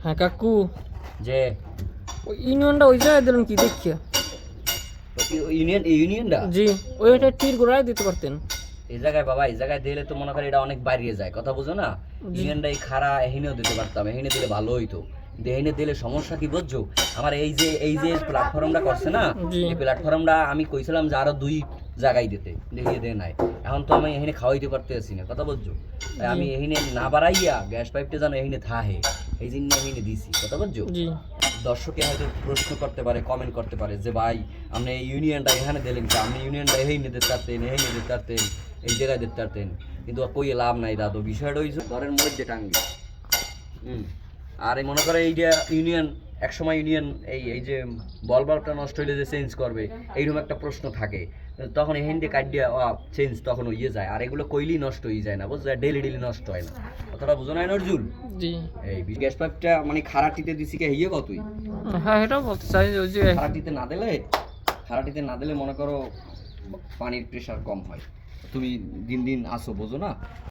হ্যাঁ কাকু, যে ওই ইউনিয়নটা ওই জায়গায় দিলেন কি দেখিয়া? ইউনিয়নটা জি, ওইটা তীর গোড়ায় দিতে পারতেন। এই জায়গায় বাবা, এই জায়গায় দিলে তো মনে করি এটা অনেক বাড়িয়ে যায়, কথা বুঝো না? জি। ইউনিয়নটা এই খাড়া এহিনেও দিতে পারতাম, এহিনে দিলে ভালো হইতো। কিন্তু এহিনে দিলে সমস্যা কি বুঝছো? আমার এই যে প্ল্যাটফর্মটা করছে না, জি। এই প্ল্যাটফর্মটা আমি কইছিলাম যে আরো 2 জায়গায় দিতে, দেখিয়ে দেয় নাই। এখন তো আমি এখানে খাওয়াইতে পারতেছি না, কথা বুঝছো? তাই জি। আমি এখানে না বাড়াইয়া গ্যাস পাইপটা যেন এখানে থাহে, এই জন্য এখানে দিছি, কথা বুঝছো? জি। দর্শকে হয়তো প্রশ্ন করতে পারে, কমেন্ট করতে পারে যে ভাই আপনি এই ইউনিয়নটা এখানে দিলেন কি, আপনি ইউনিয়নটা এই নিতে পারতেন, এই নিতে পারতেন, এই জায়গায় দিতে পারতেন। কিন্তু কই লাভ নাই দাদু, বিষয়টা হয়েছে ঘরের মধ্যে টাঙ্গি। আর এই মনে করে এই যে ইউনিয়ন, একসময় ইউনিয়ন এই যে বল বাল্বটা নষ্ট হইলে যে চেঞ্জ করবে, এইরকম একটা প্রশ্ন থাকে। তখন এখান দিয়ে কাট দিয়ে চেঞ্জ তখন হইয়ে যায়, আর এগুলো কইলেই নষ্ট হয়ে যায় না, বুঝছো? ডেলি ডেলি নষ্ট হয় না, কথাটা বুঝো না নজরুল? জি। এই গ্যাস পাইপটা মানে খারাটিতে দিছি কে হিয়ে কতই, হ্যাঁ, এটাও বলতে চাই ওই যে খারাটিতে না দিলে মনে করো পানির প্রেশার কম হয়। তুমি দিন দিন আসো, বোঝো না?